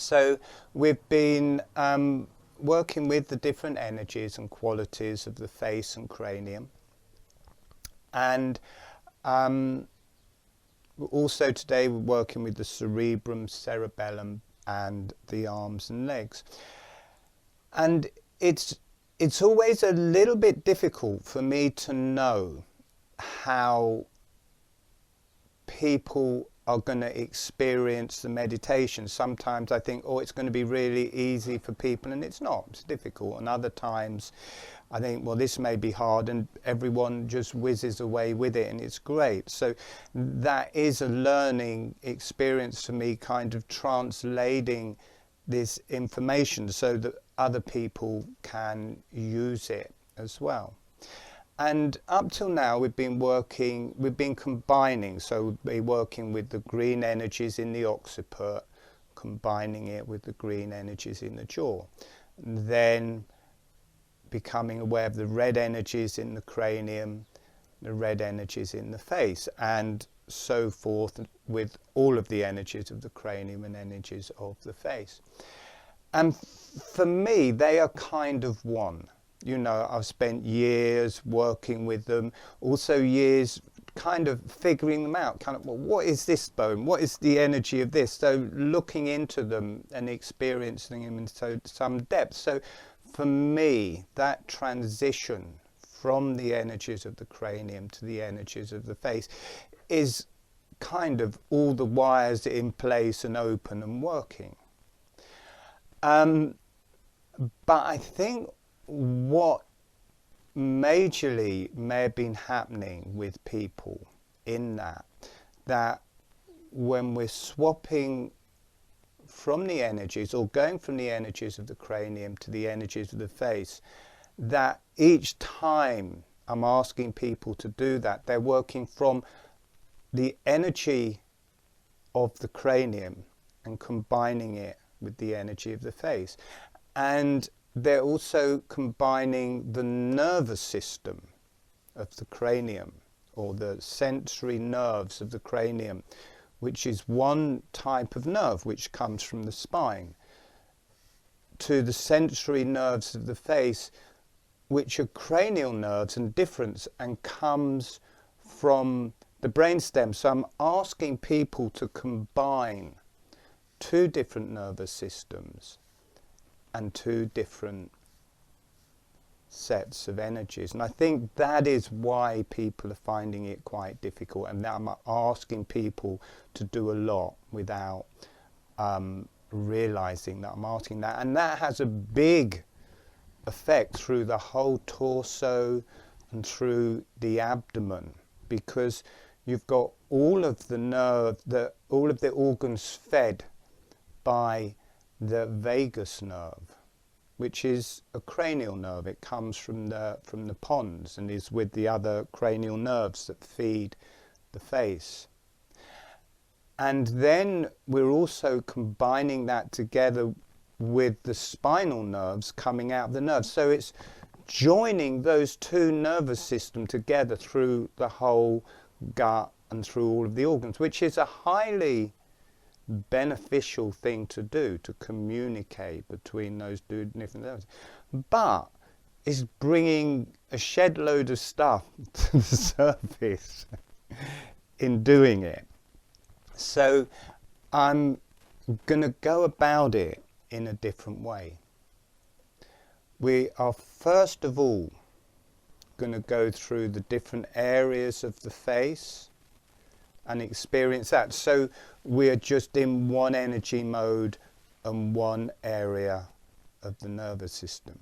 So we've been working with the different energies and qualities of the face and cranium. And also today we're working with the cerebrum, cerebellum, and the arms and legs. And it's always a little bit difficult for me to know how people are going to experience the meditation. Sometimes I think, oh, it's going to be really easy for people, and it's not. It's difficult. And other times I think, well, this may be hard, and everyone just whizzes away with it, and it's great. So that is a learning experience for me, kind of translating this information so that other people can use it as well. And up till now we've been combining, so we're working with the green energies in the occiput, combining it with the green energies in the jaw, and then becoming aware of the red energies in the cranium, the red energies in the face, and so forth with all of the energies of the cranium and energies of the face. And for me, they are kind of one. You know, I've spent years working with them, also years kind of figuring them out, kind of, well, what is this bone? What is the energy of this? So looking into them and experiencing them in some depth. So for me, that transition from the energies of the cranium to the energies of the face is kind of all the wires in place and open and working. But I think what majorly may have been happening with people in that when we're swapping from the energies or going from the energies of the cranium to the energies of the face, that each time I'm asking people to do that, they're working from the energy of the cranium and combining it with the energy of the face. And they're also combining the nervous system of the cranium, or the sensory nerves of the cranium, which is one type of nerve which comes from the spine, to the sensory nerves of the face, which are cranial nerves and different, and comes from the brainstem. So I'm asking people to combine two different nervous systems and two different sets of energies. And I think that is why people are finding it quite difficult, and that I'm asking people to do a lot without realizing that I'm asking that. And that has a big effect through the whole torso and through the abdomen, because you've got all of the all of the organs fed by the vagus nerve, which is a cranial nerve. It comes from the pons and is with the other cranial nerves that feed the face. And then we're also combining that together with the spinal nerves coming out of the nerves. So it's joining those two nervous systems together through the whole gut and through all of the organs, which is a highly beneficial thing to do, to communicate between those two different nerves. But it's bringing a shed load of stuff to the surface in doing it. So I'm going to go about it in a different way. We are first of all going to go through the different areas of the face and experience that. So we're just in one energy mode and one area of the nervous system.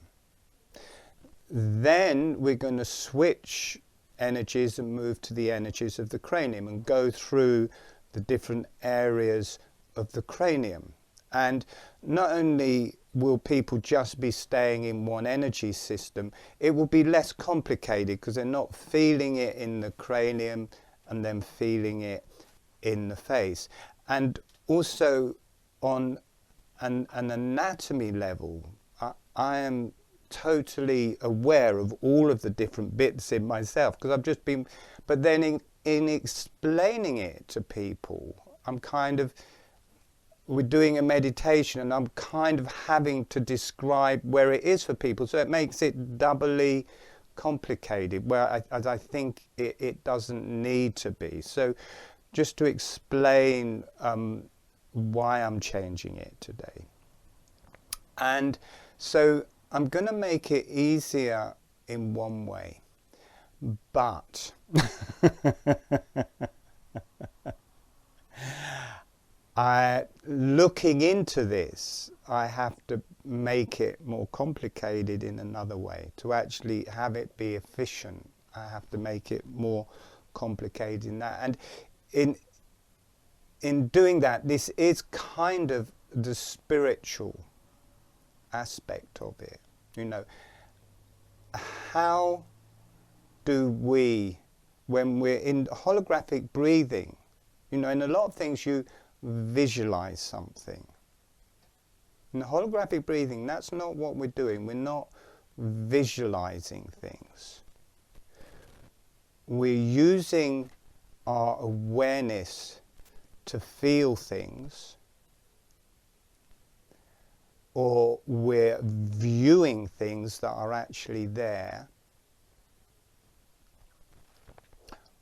Then we're going to switch energies and move to the energies of the cranium and go through the different areas of the cranium. And not only will people just be staying in one energy system, it will be less complicated because they're not feeling it in the cranium and then feeling it in the face. And also on an anatomy level, I am totally aware of all of the different bits in myself, because I've just been, but then in explaining it to people, I'm kind of we're doing a meditation and I'm kind of having to describe where it is for people, so it makes it doubly complicated, where as I think it doesn't need to be. So just to explain why I'm changing it today. And so I'm going to make it easier in one way, but looking into this, I have to make it more complicated in another way. To actually have it be efficient, I have to make it more complicated in that. And in doing that, this is kind of the spiritual aspect of it. You know, how do we, when we're in holographic breathing, you know, in a lot of things you visualize something. In the holographic breathing, that's not what we're doing. We're not visualizing things. We're using our awareness to feel things, or we're viewing things that are actually there,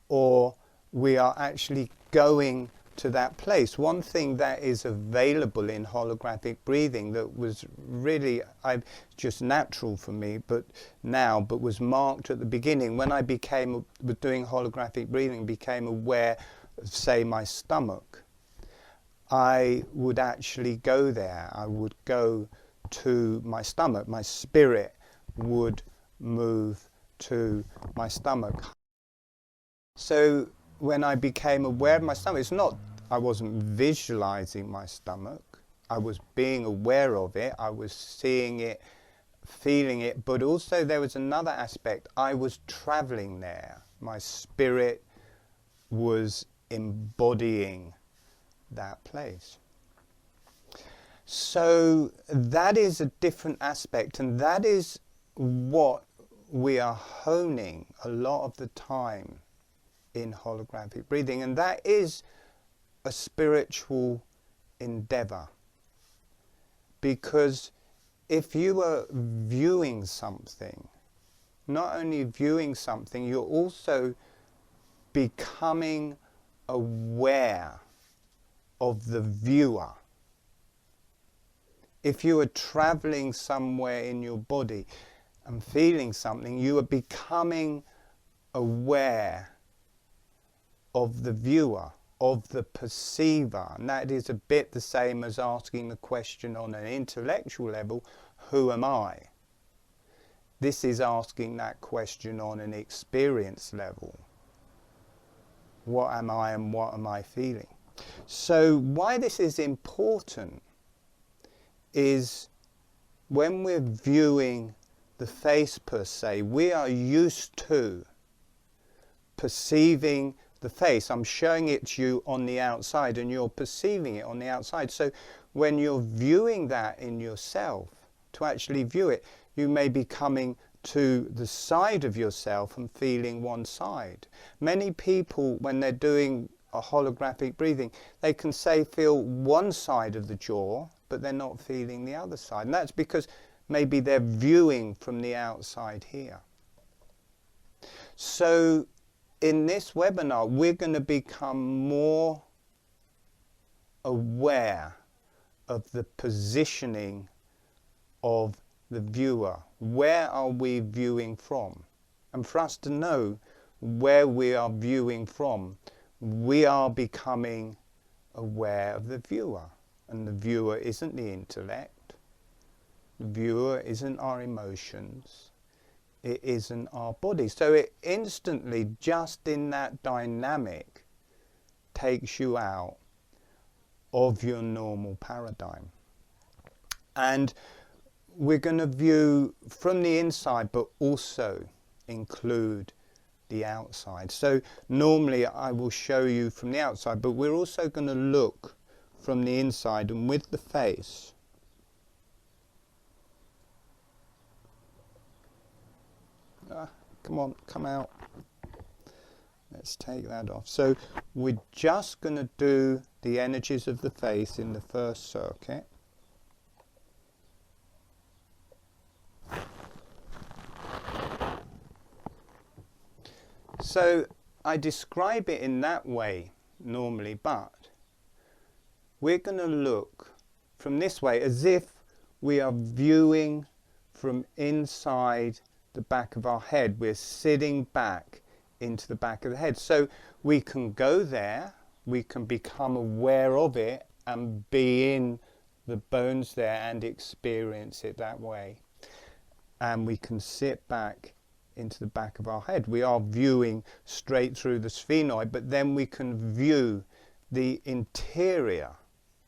or we are actually going to that place. One thing that is available in holographic breathing that was really just natural for me, but was marked at the beginning when I was doing holographic breathing, became aware of, say, my stomach. I would actually go there. I would go to my stomach. My spirit would move to my stomach. So when I became aware of my stomach, it's not, I wasn't visualizing my stomach. I was being aware of it. I was seeing it, feeling it, but also there was another aspect. I was traveling there. My spirit was embodying that place. So that is a different aspect, and that is what we are honing a lot of the time in holographic breathing, and that is a spiritual endeavor. Because if you are viewing something, not only viewing something, you're also becoming aware of the viewer. If you are traveling somewhere in your body and feeling something, you are becoming aware of the viewer, of the perceiver. And that is a bit the same as asking the question on an intellectual level, who am I? This is asking that question on an experience level. What am I and what am I feeling? So why this is important is when we're viewing the face per se, we are used to perceiving the face. I'm showing it to you on the outside and you're perceiving it on the outside. So when you're viewing that in yourself, to actually view it, you may be coming to the side of yourself and feeling one side. Many people, when they're doing a holographic breathing, they can say feel one side of the jaw, but they're not feeling the other side. And that's because maybe they're viewing from the outside here. So in this webinar, we're going to become more aware of the positioning of the viewer. Where are we viewing from? And for us to know where we are viewing from, we are becoming aware of the viewer. And the viewer isn't the intellect. The viewer isn't our emotions. It isn't our body. So it instantly, just in that dynamic, takes you out of your normal paradigm. And we're going to view from the inside, but also include the outside. So normally I will show you from the outside, but we're also going to look from the inside, and with the face, come on, come out. let's take that off. So we're just going to do the energies of the face in the first circuit. So I describe it in that way normally, but we're going to look from this way as if we are viewing from inside the back of our head. We're sitting back into the back of the head. So we can go there, we can become aware of it and be in the bones there and experience it that way. And we can sit back into the back of our head. We are viewing straight through the sphenoid, but then we can view the interior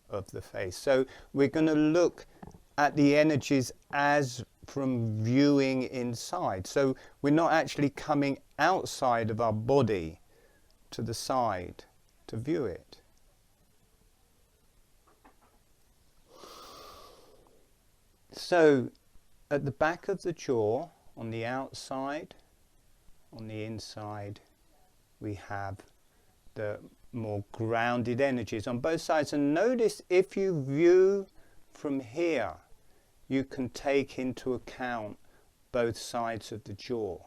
of the face. So we're going to look at the energies as from viewing inside. So we're not actually coming outside of our body to the side to view it. So at the back of the jaw, on the outside, on the inside, we have the more grounded energies on both sides. And notice if you view from here, you can take into account both sides of the jaw.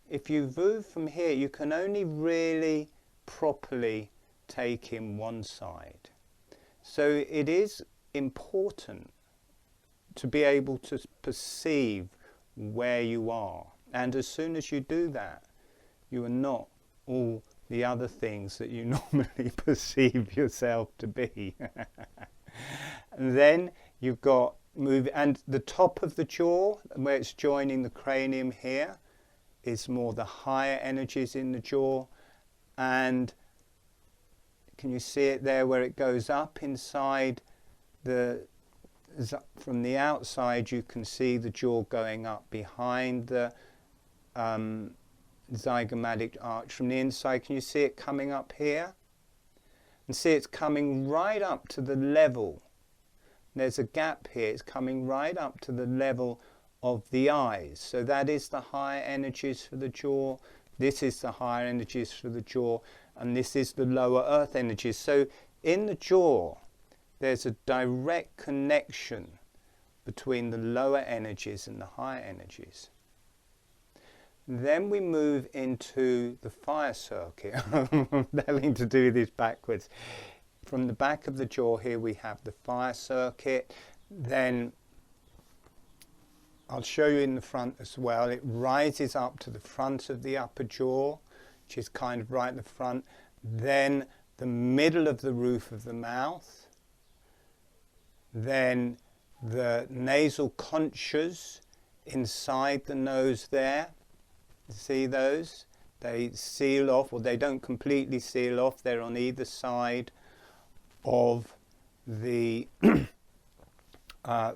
If you view from here, you can only really properly take in one side. So it is important to be able to perceive where you are. And as soon as you do that, you are not all the other things that you normally perceive yourself to be. And then you've got move, and the top of the jaw, where it's joining the cranium here, is more the higher energies in the jaw. And can you see it there where it goes up inside the, from the outside you can see the jaw going up behind the zygomatic arch. From the inside, can you see it coming up here? And see it's coming right up to the level. There's a gap here. It's coming right up to the level of the eyes. So that is the higher energies for the jaw. This is the higher energies for the jaw. And this is the lower earth energies. So in the jaw, there's a direct connection between the lower energies and the higher energies. Then we move into the fire circuit. I'm having to do this backwards. From the back of the jaw here we have the fire circuit. Then I'll show you in the front as well. It rises up to the front of the upper jaw, which is kind of right in the front. Then the middle of the roof of the mouth. Then the nasal conchas inside the nose there. See those? They seal off, or they don't completely seal off. They're on either side of the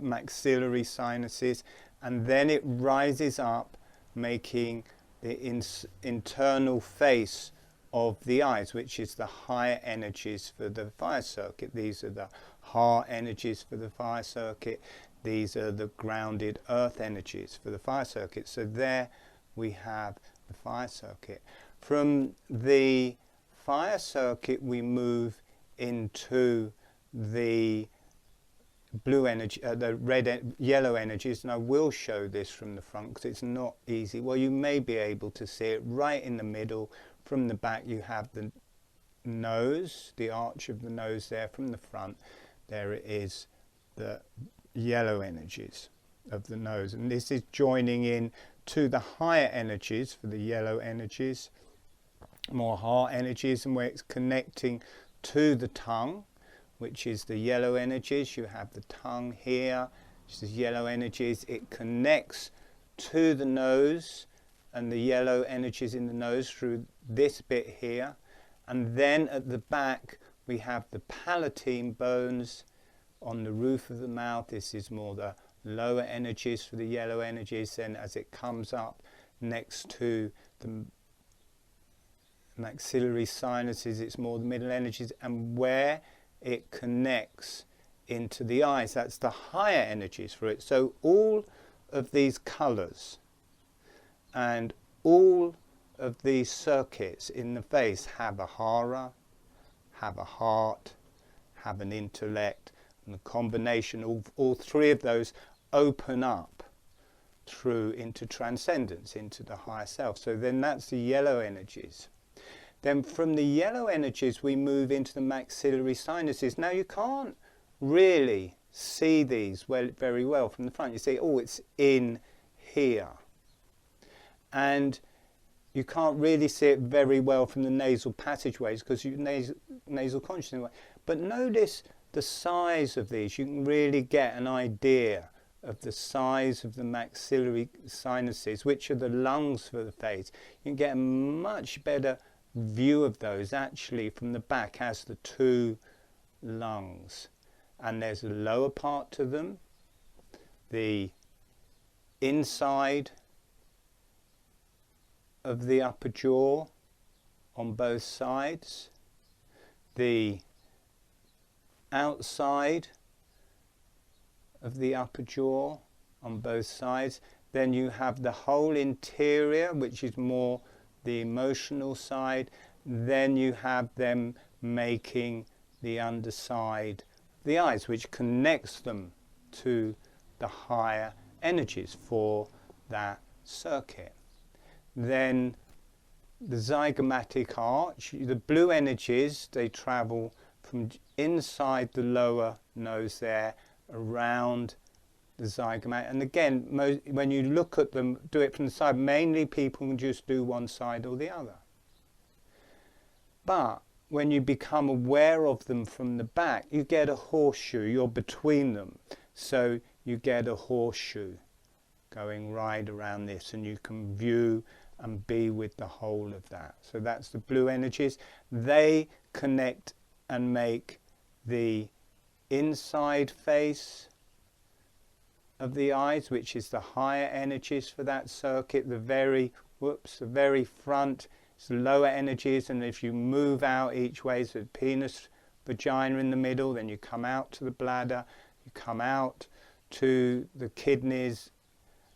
maxillary sinuses, and then it rises up, making the internal face of the eyes, which is the higher energies for the fire circuit. These are the heart energies for the fire circuit. These are the grounded earth energies for the fire circuit. So there we have the fire circuit. From the fire circuit we move into the blue energy, the yellow energies, and I will show this from the front because it's not easy. Well, you may be able to see it right in the middle. From the back you have the nose, the arch of the nose there. From the front there it is, the yellow energies of the nose, and this is joining in to the higher energies for the yellow energies, more heart energies, and where it's connecting to the tongue, which is the yellow energies. You have the tongue here, which is yellow energies. It connects to the nose and the yellow energies in the nose through this bit here. And then at the back we have the palatine bones on the roof of the mouth. This is more the lower energies for the yellow energies. Then as it comes up next to the maxillary sinuses, it's more the middle energies, and where it connects into the eyes, that's the higher energies for it. So all of these colours and all of these circuits in the face have a hara, have a heart, have an intellect, and the combination of all three of those open up through into transcendence, into the higher self. So then that's the yellow energies. Then from the yellow energies we move into the maxillary sinuses. Now you can't really see these very well from the front. You see, oh, it's in here. And you can't really see it very well from the nasal passageways because you nasal consciousness. But notice the size of these. You can really get an idea of the size of the maxillary sinuses, which are the lungs for the face. You can get a much better view of those actually from the back as the two lungs. And there's a lower part to them, the inside of the upper jaw on both sides, the outside of the upper jaw on both sides. Then you have the whole interior, which is more the emotional side. Then you have them making the underside of the eyes, which connects them to the higher energies for that circuit. Then the zygomatic arch, the blue energies, they travel from inside the lower nose there around the zygomatic. And again, when you look at them, do it from the side. Mainly people can just do one side or the other. But when you become aware of them from the back, you get a horseshoe. You're between them. So you get a horseshoe going right around this, and you can view and be with the whole of that. So that's the blue energies. They connect and make the inside face of the eyes, which is the higher energies for that circuit. The very front is the lower energies, and if you move out each way, so the penis, vagina in the middle, then you come out to the bladder, you come out to the kidneys,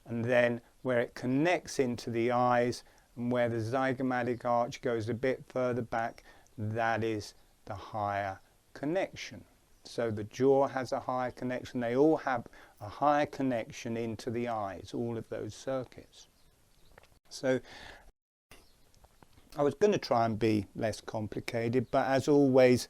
and then where it connects into the eyes and where the zygomatic arch goes a bit further back, that is the higher connection. So the jaw has a higher connection. They all have a higher connection into the eyes, all of those circuits. So I was going to try and be less complicated, but as always,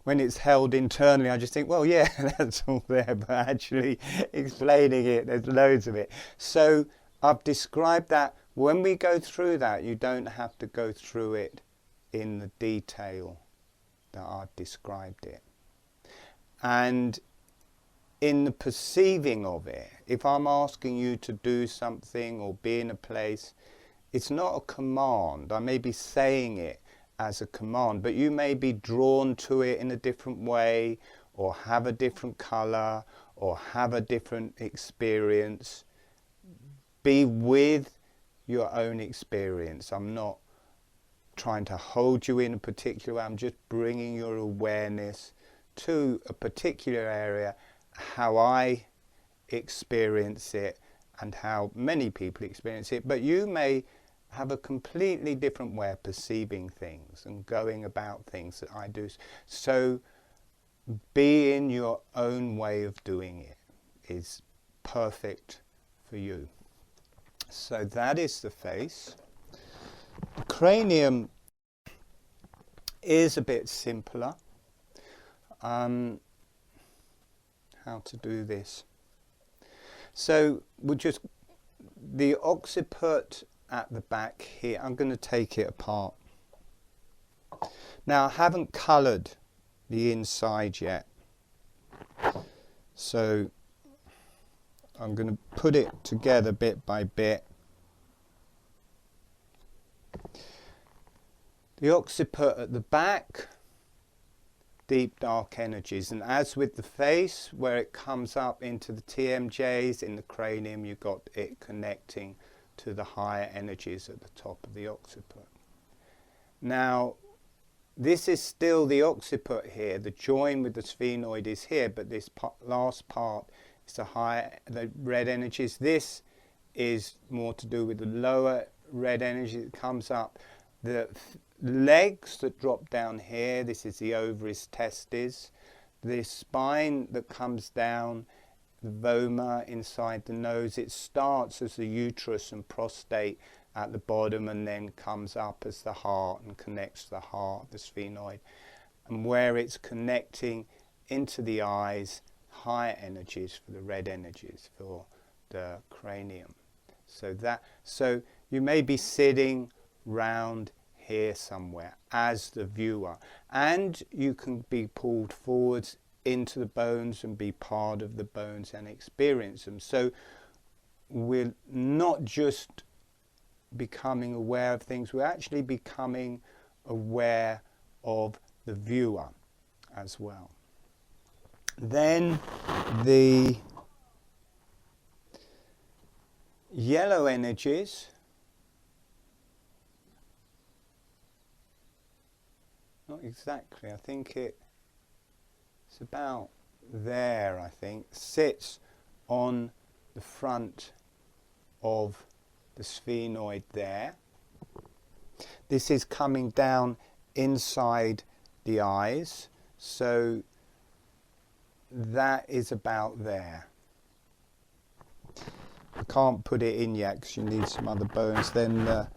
when it's held internally, I just think, well, yeah, that's all there, but actually explaining it, there's loads of it. So I've described that. When we go through that, you don't have to go through it in the detail that I've described it. And in the perceiving of it, if I'm asking you to do something or be in a place, it's not a command. I may be saying it as a command, but you may be drawn to it in a different way, or have a different color, or have a different experience. Be with your own experience. I'm not trying to hold you in a particular way. I'm just bringing your awareness to a particular area, how I experience it and how many people experience it. But you may have a completely different way of perceiving things and going about things that I do. So be in your own way of doing it is perfect for you. So that is the face. The cranium is a bit simpler. How to do this? So we'll just, the occiput at the back here, I'm going to take it apart. Now I haven't coloured the inside yet, so I'm going to put it together bit by bit. The occiput at the back, deep dark energies, and as with the face, where it comes up into the TMJs in the cranium, you've got it connecting to the higher energies at the top of the occiput. Now this is still the occiput here, the join with the sphenoid is here, but this last part is the red energies. This is more to do with the lower red energy that comes up. The legs that drop down here, this is the ovaries, testes. The spine that comes down, the voma inside the nose, it starts as the uterus and prostate at the bottom and then comes up as the heart and connects to the heart, the sphenoid. And where it's connecting into the eyes, higher energies for the red energies for the cranium. So you may be sitting round here somewhere as the viewer, and you can be pulled forwards into the bones and be part of the bones and experience them. So we're not just becoming aware of things, we're actually becoming aware of the viewer as well. Then the yellow energies, not exactly, I think it's about there, I think, sits on the front of the sphenoid there. This is coming down inside the eyes, so that is about there. I can't put it in yet because you need some other bones. Then,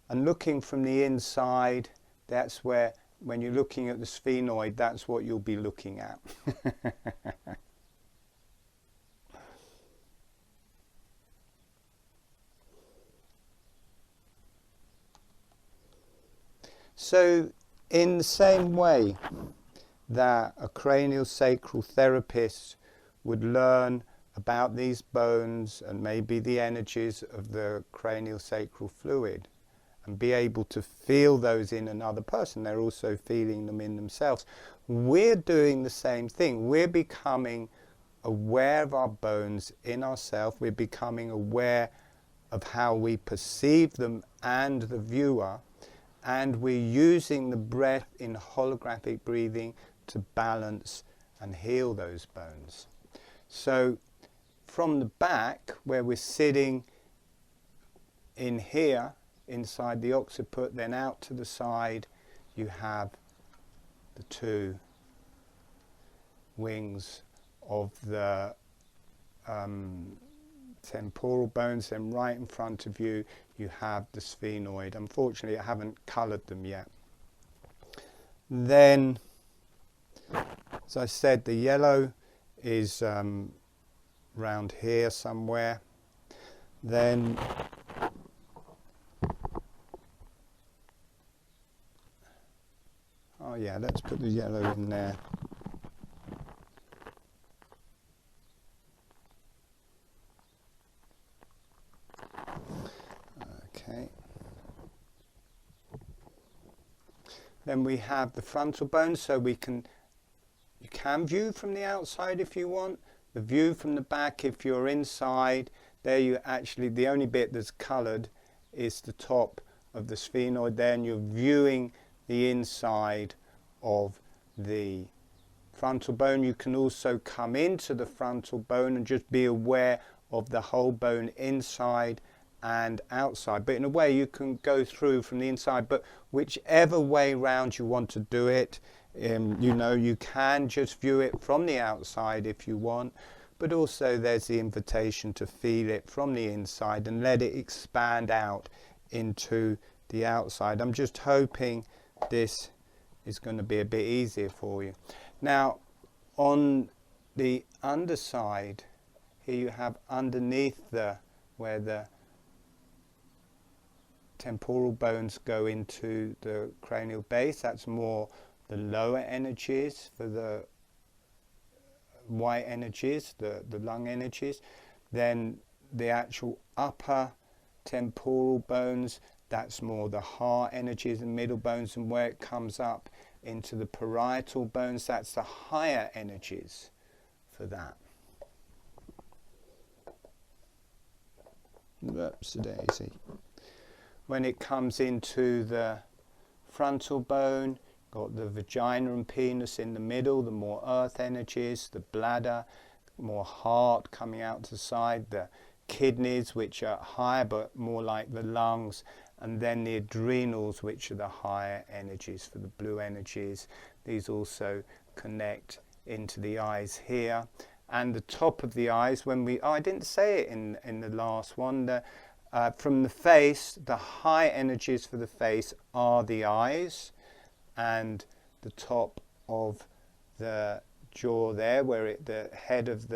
and looking from the inside, that's where, when you're looking at the sphenoid, that's what you'll be looking at. So, in the same way that a craniosacral therapist would learn about these bones and maybe the energies of the craniosacral fluid and be able to feel those in another person, they're also feeling them in themselves. We're doing the same thing. We're becoming aware of our bones in ourselves. We're becoming aware of how we perceive them and the viewer, and we're using the breath in holographic breathing to balance and heal those bones. So from the back, where we're sitting in here, inside the occiput, then out to the side, you have the two wings of the temporal bones. Then right in front of you, you have the sphenoid. Unfortunately, I haven't coloured them yet. Then, as I said, the yellow is round here somewhere. Then oh yeah, let's put the yellow in there. Okay. Then we have the frontal bones, so you can view from the outside if you want. The view from the back, if you're inside, there you actually, the only bit that's coloured is the top of the sphenoid there, and you're viewing the inside of the frontal bone. You can also come into the frontal bone and just be aware of the whole bone inside and outside, but in a way you can go through from the inside, but whichever way round you want to do it, you know, you can just view it from the outside if you want, but also there's the invitation to feel it from the inside and let it expand out into the outside. I'm just hoping this is going to be a bit easier for you. Now on the underside here, you have underneath where the temporal bones go into the cranial base, that's more the lower energies for the white energies, the lung energies. Then the actual upper temporal bones, that's more the heart energies and middle bones, and where it comes up into the parietal bones, that's the higher energies for that. Whoops-a-daisy. When it comes into the frontal bone, got the vagina and penis in the middle, the more earth energies, the bladder, more heart coming out to the side, the kidneys, which are higher but more like the lungs, and then the adrenals, which are the higher energies for the blue energies. These also connect into the eyes here. And the top of the eyes, when we, I didn't say it in the last one, from the face, the high energies for the face are the eyes, and the top of the jaw there, where the head of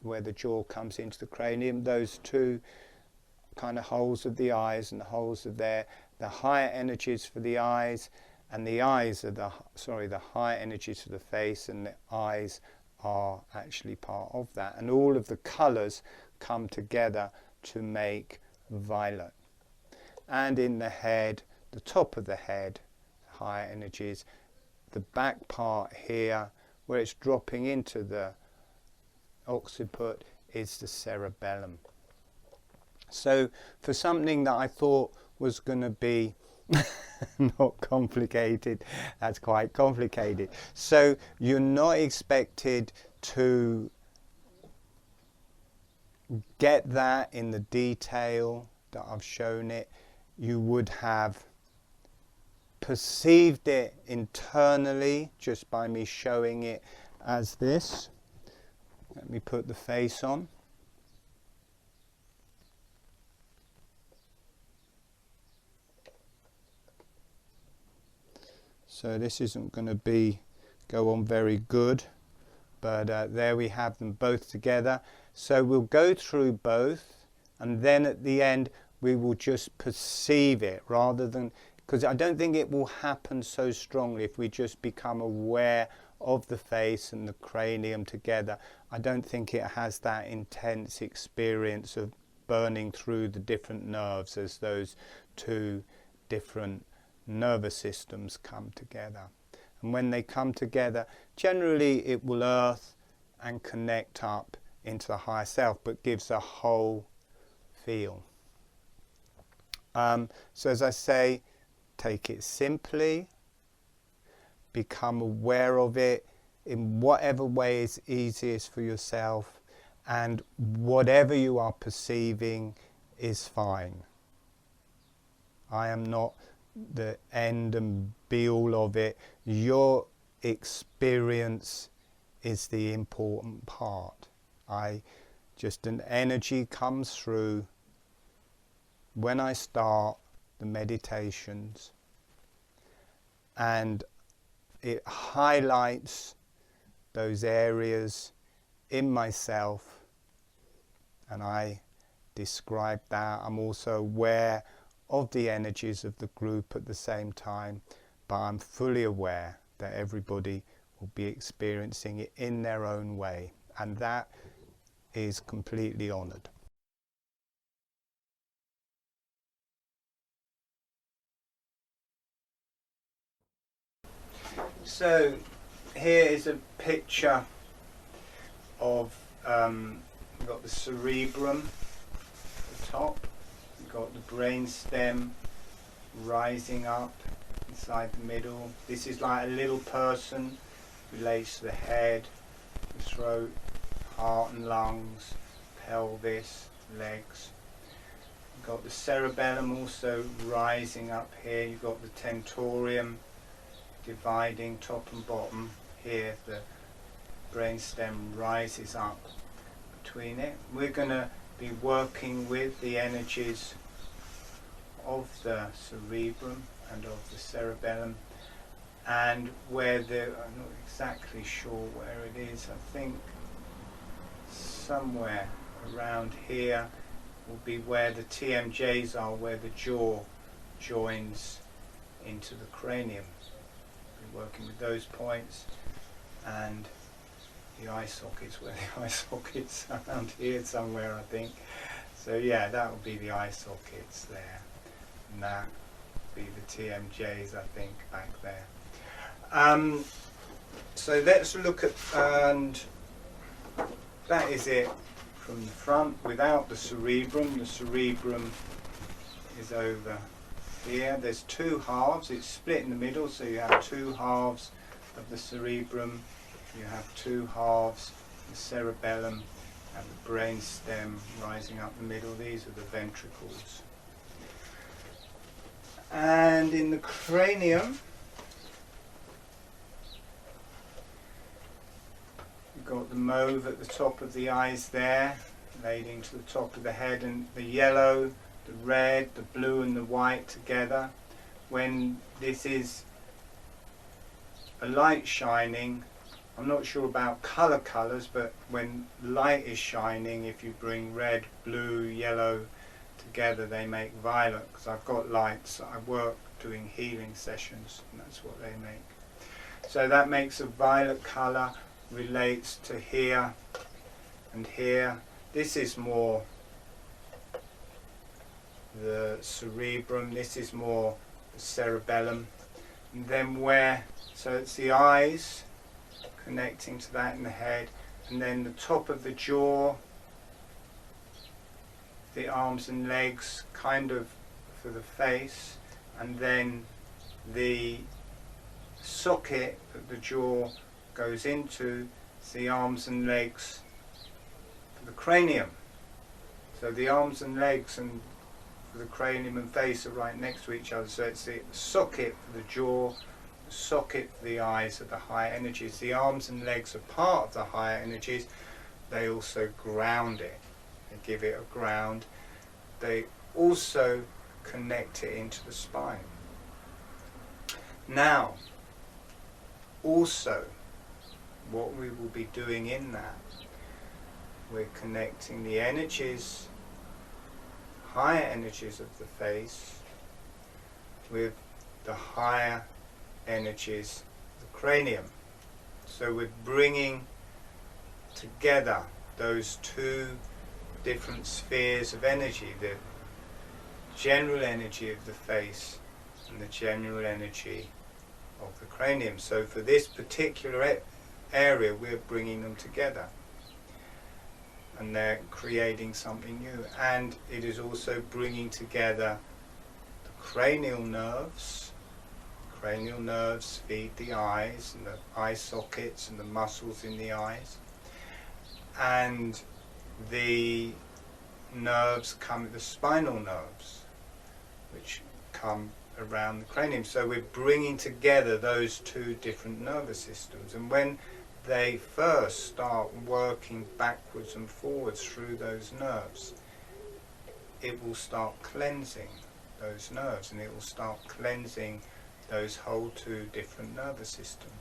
where the jaw comes into the cranium, those two kind of holes of the eyes and the holes of there, the higher energies for the eyes, and the eyes are the higher energies for the face, and the eyes are actually part of that, and all of the colors come together to make violet. And in the head, the top of the head, higher energies, the back part here where it's dropping into the occiput is the cerebellum. So for something that I thought was going to be not complicated, that's quite complicated. So you're not expected to get that in the detail that I've shown it. You would have perceived it internally just by me showing it as this. Let me put the face on. So this isn't going to go on very good, but there we have them both together. So we'll go through both, and then at the end we will just perceive it, rather than, because I don't think it will happen so strongly if we just become aware of the face and the cranium together. I don't think it has that intense experience of burning through the different nerves as those two different nervous systems come together. And when they come together, generally it will earth and connect up into the higher self, but gives a whole feel. So as I say, take it simply, become aware of it in whatever way is easiest for yourself, and whatever you are perceiving is fine. I am not the end and be all of it. Your experience is the important part. An energy comes through when I start the meditations, and it highlights those areas in myself, and I describe that. I'm also aware of the energies of the group at the same time, but I'm fully aware that everybody will be experiencing it in their own way, and that is completely honoured. So here is a picture of we've got the cerebrum at the top, we've got the brain stem rising up inside the middle. This is like a little person, relates to the head, the throat, heart and lungs, pelvis, legs. You've got the cerebellum also rising up here. You've got the tentorium dividing top and bottom. Here the brainstem rises up between it. We're going to be working with the energies of the cerebrum and of the cerebellum, and where I'm not exactly sure where it is. I think somewhere around here will be where the TMJs are, where the jaw joins into the cranium. We're working with those points, and the eye sockets, where the eye sockets around here somewhere, I think. So yeah, that will be the eye sockets there, and that will be the TMJs, I think, back there. So let's look at, and that is it from the front without the cerebrum. The cerebrum is over here. There's two halves. It's split in the middle, so you have two halves of the cerebrum. You have two halves, the cerebellum, and the brain stem rising up the middle. These are the ventricles. And in the cranium, you've got the mauve at the top of the eyes there, leading to the top of the head, and the yellow, the red, the blue and the white together. When this is a light shining, I'm not sure about colours, but when light is shining, if you bring red, blue, yellow together, they make violet, because I've got lights. I work doing healing sessions, and that's what they make. So that makes a violet colour, relates to here and here. This is more the cerebrum, this is more the cerebellum. And then so it's the eyes connecting to that in the head, and then the top of the jaw, the arms and legs kind of for the face, and then the socket that the jaw goes into, the arms and legs for the cranium. So the arms and legs and for the cranium and face are right next to each other, so it's the socket for the jaw, the socket for the eyes are the higher energies. The arms and legs are part of the higher energies. They also ground it. They give it a ground. They also connect it into the spine. Now, also, what we will be doing in that, we're connecting the energies, higher energies of the face, with the higher energies of the cranium. So we're bringing together those two different spheres of energy, the general energy of the face and the general energy of the cranium. So for this particular area, we're bringing them together, and they're creating something new. And it is also bringing together the cranial nerves. Cranial nerves feed the eyes and the eye sockets and the muscles in the eyes, and the nerves come, the spinal nerves, which come around the cranium. So we're bringing together those two different nervous systems, and when they first start working backwards and forwards through those nerves, it will start cleansing those nerves, and it will start cleansing those whole two different nervous systems.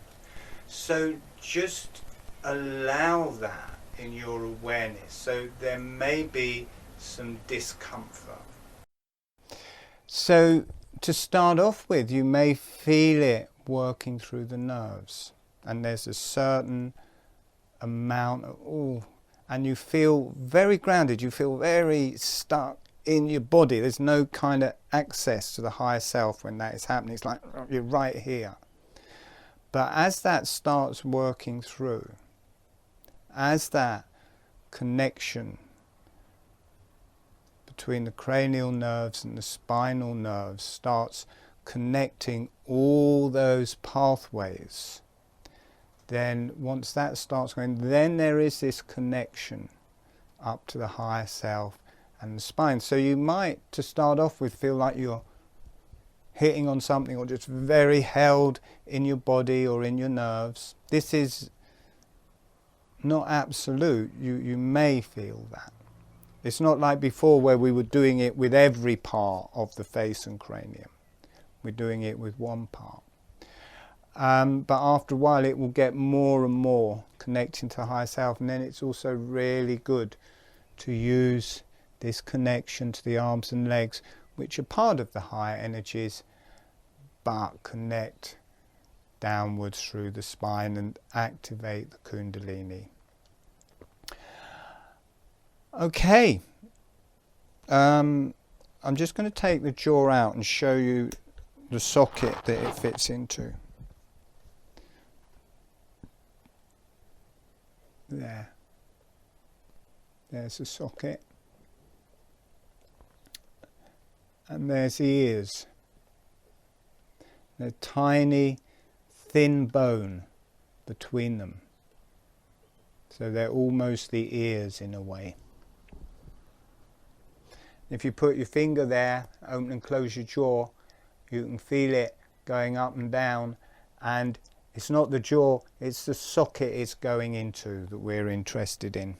So just allow that in your awareness. So there may be some discomfort. So to start off with, you may feel it working through the nerves, and there's a certain amount of, and you feel very grounded, you feel very stuck in your body. There's no kind of access to the higher self when that is happening. It's like you're right here. But as that starts working through, as that connection between the cranial nerves and the spinal nerves starts connecting all those pathways, then once that starts going, then there is this connection up to the higher self and the spine. So you might, to start off with, feel like you're hitting on something, or just very held in your body or in your nerves. This is not absolute. You may feel that. It's not like before where we were doing it with every part of the face and cranium. We're doing it with one part. But after a while it will get more and more connecting to higher self, and then it's also really good to use this connection to the arms and legs, which are part of the higher energies, but connect downwards through the spine and activate the Kundalini. Okay, I'm just going to take the jaw out and show you the socket that it fits into. There's the socket, and there's the ears. They're tiny, thin bone between them. So they're almost the ears in a way. If you put your finger there, open and close your jaw, you can feel it going up and down, and it's not the jaw, it's the socket it's going into that we're interested in.